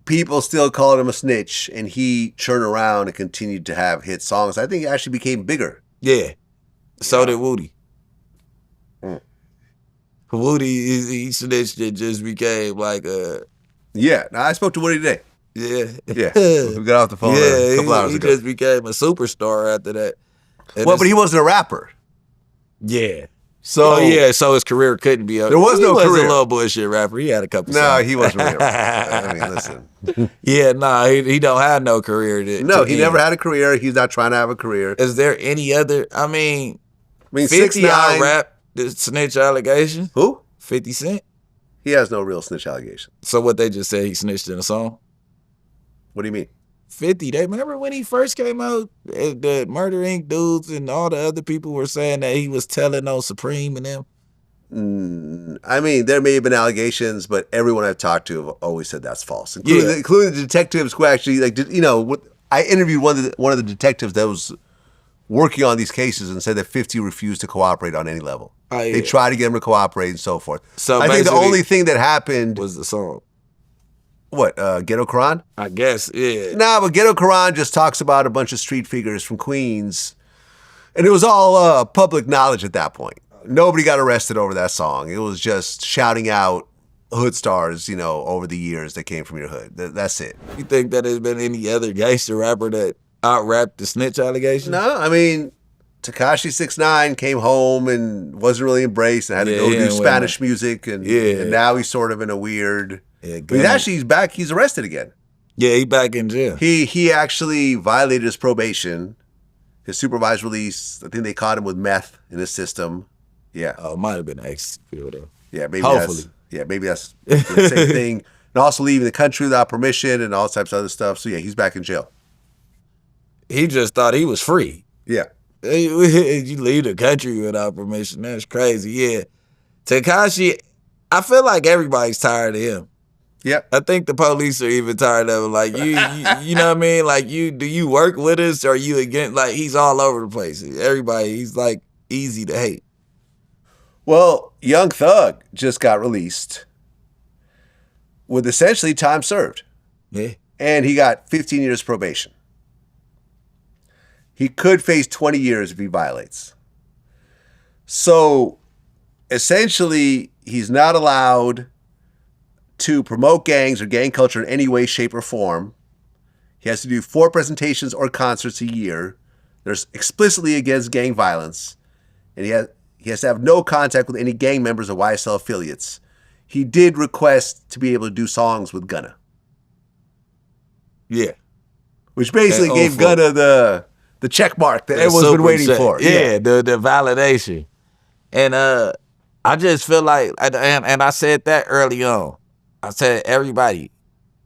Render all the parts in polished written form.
people still called him a snitch, and he turned around and continued to have hit songs. I think he actually became bigger. Yeah. So did Woody. Woody, he snitched and just became like a... Yeah. Now, I spoke to Woody today. Yeah. Yeah. We got off the phone a couple hours ago. He just became a superstar after that. And but he wasn't a rapper. Yeah. So so his career couldn't be up. There was no career. He was a little bullshit rapper. He had a couple songs. No, he wasn't really a rapper. I mean, listen. Yeah, he don't have no career. He never had a career. He's not trying to have a career. Is there any other, I mean 50 out rap the snitch allegation? Who? 50 Cent? He has no real snitch allegation. So what they just said, he snitched in a song? What do you mean? 50, they remember when he first came out, the Murder Inc. dudes and all the other people were saying that he was telling on Supreme and them? I mean, there may have been allegations, but everyone I've talked to have always said that's false, including the detectives who actually, I interviewed one of the detectives that was working on these cases and said that 50 refused to cooperate on any level. They tried to get him to cooperate and so forth. So I think the only thing that happened was the song. What, Ghetto Quran? I guess, yeah. Nah, but Ghetto Quran just talks about a bunch of street figures from Queens. And it was all public knowledge at that point. Nobody got arrested over that song. It was just shouting out hood stars, over the years that came from your hood. That's it. You think that there's been any other gangster rapper that out-rapped the snitch allegation? No, I mean, Tekashi 6ix9ine came home and wasn't really embraced and had to go do Spanish music. And now he's sort of in a weird... Yeah, he's back. He's arrested again. Yeah, he's back in jail. He actually violated his probation, his supervised release. I think they caught him with meth in his system. Yeah. Oh, it might have been ex. Yeah, maybe. Hopefully. Maybe that's the same thing. And also leaving the country without permission and all types of other stuff. So yeah, he's back in jail. He just thought he was free. Yeah. You leave the country without permission. That's crazy. Yeah. Tekashi, I feel like everybody's tired of him. Yeah, I think the police are even tired of him. Like you know what I mean? Like do you work with us or are you against? Like he's all over the place. Everybody, he's like easy to hate. Well, Young Thug just got released with essentially time served. Yeah, and he got 15 years probation. He could face 20 years if he violates. So essentially, he's not allowed to promote gangs or gang culture in any way, shape, or form. He has to do 4 presentations or concerts a year. There's explicitly against gang violence. And he has to have no contact with any gang members or YSL affiliates. He did request to be able to do songs with Gunna. Yeah. Which basically gave Gunna the check mark that everyone's been waiting for. Yeah, the validation. And I just feel like, and I said that early on. I said, everybody,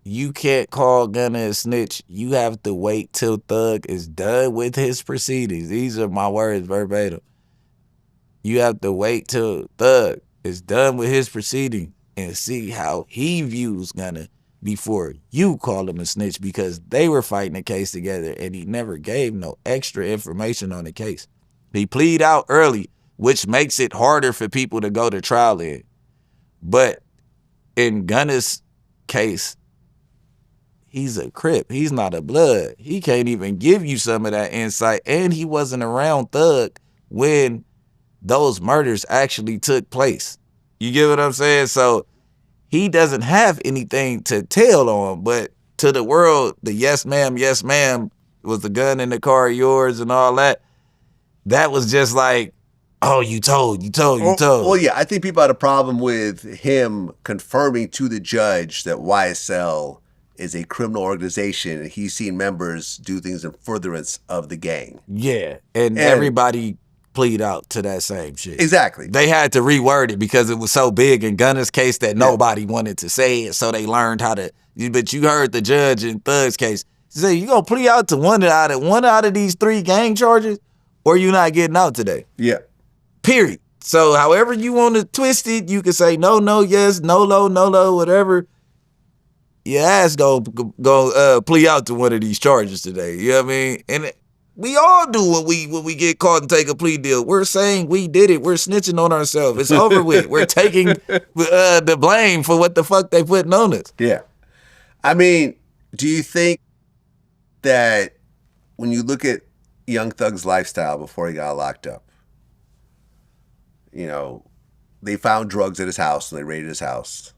you can't call Gunna a snitch. You have to wait till Thug is done with his proceedings. These are my words verbatim. You have to wait till Thug is done with his proceeding and see how he views Gunna before you call him a snitch, because they were fighting the case together and he never gave no extra information on the case. He pleaded out early, which makes it harder for people to go to trial in. But in Gunna's case, he's a Crip. He's not a Blood. He can't even give you some of that insight. And he wasn't around Thug when those murders actually took place. You get what I'm saying? So he doesn't have anything to tell on. But to the world, the yes ma'am, was the gun in the car yours and all that. That was just like, oh, you told. Well, yeah, I think people had a problem with him confirming to the judge that YSL is a criminal organization and he's seen members do things in furtherance of the gang. Yeah, and everybody plead out to that same shit. Exactly. They had to reword it because it was so big in Gunna's case that nobody wanted to say it, so they learned how to. But you heard the judge in Thug's case say, you gonna plea out to one out of these 3 gang charges, or you not getting out today. Yeah. Period. So however you want to twist it, you can say no, yes, no, whatever. Your ass go plea out to one of these charges today. You know what I mean? And we all do when we get caught and take a plea deal. We're saying we did it. We're snitching on ourselves. It's over with. We're taking the blame for what the fuck they putting on us. Yeah. I mean, do you think that when you look at Young Thug's lifestyle before he got locked up, you know, they found drugs at his house and they raided his house.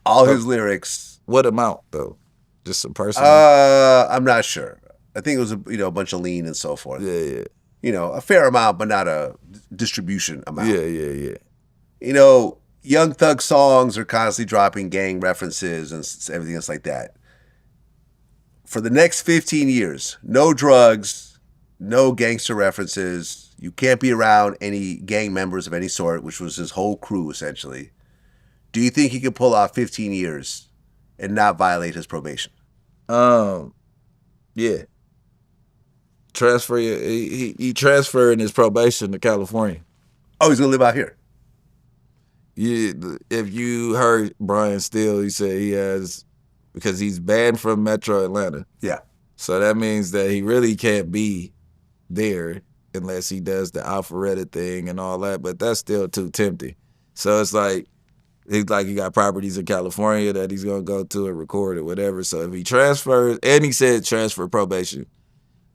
All his lyrics. What amount though? Just some personal. I'm not sure. I think it was a bunch of lean and so forth. Yeah. A fair amount, but not a distribution amount. Yeah. Young Thug songs are constantly dropping gang references and everything else like that. For the next 15 years, no drugs, no gangster references. You can't be around any gang members of any sort, which was his whole crew essentially. Do you think he could pull off 15 years and not violate his probation? Yeah. Transfer. He transferring his probation to California. Oh, he's gonna live out here. Yeah. If you heard Brian Steele, he said he has, because he's banned from Metro Atlanta. Yeah. So that means that he really can't be there unless he does the Alpharetta thing and all that. But that's still too tempting. So it's like he got properties in California that he's gonna go to and record or whatever. So if he transfers, and he said transfer probation,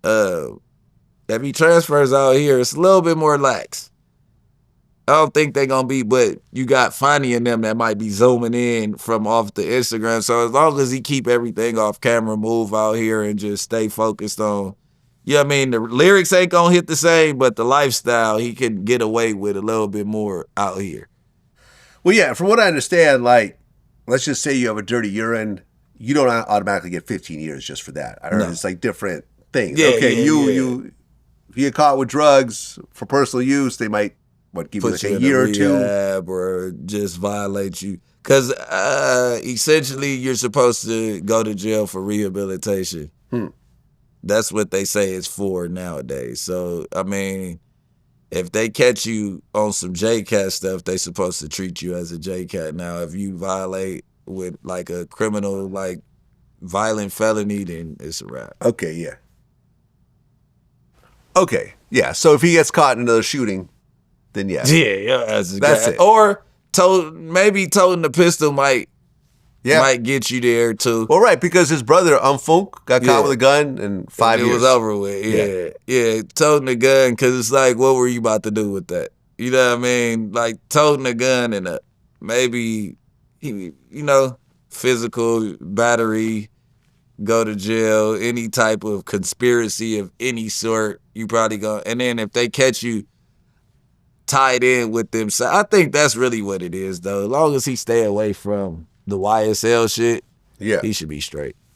if he transfers out here, it's a little bit more lax. I don't think they're gonna be, but you got Fonny and them that might be zooming in from off the Instagram. So as long as he keep everything off camera, move out here and just stay focused on, I mean, the lyrics ain't gonna hit the same, but the lifestyle he can get away with a little bit more out here. Well, yeah, from what I understand, like, let's just say you have a dirty urine, you don't automatically get 15 years just for that. I heard it's like different things. Yeah, you if you get caught with drugs for personal use, they might give you like a year or two, or just violate you. Because essentially, you're supposed to go to jail for rehabilitation. That's what they say it's for nowadays. So I mean, if they catch you on some JCAT stuff, they supposed to treat you as a JCAT. Now, if you violate with like a criminal, like violent felony, then it's a wrap. Okay, yeah. Okay, yeah. So if he gets caught in another shooting, then yeah. Yeah, that's it. Or maybe toting the pistol might get you there too. Well, right, because his brother Funk got caught with a gun in 5 years. It was over with. Yeah. Toting the gun, because it's like, what were you about to do with that? You know what I mean? Like toting a gun and maybe physical battery, go to jail, any type of conspiracy of any sort, you probably go. And then if they catch you tied in with them, so I think that's really what it is, though. As long as he stay away from the YSL shit, he should be straight.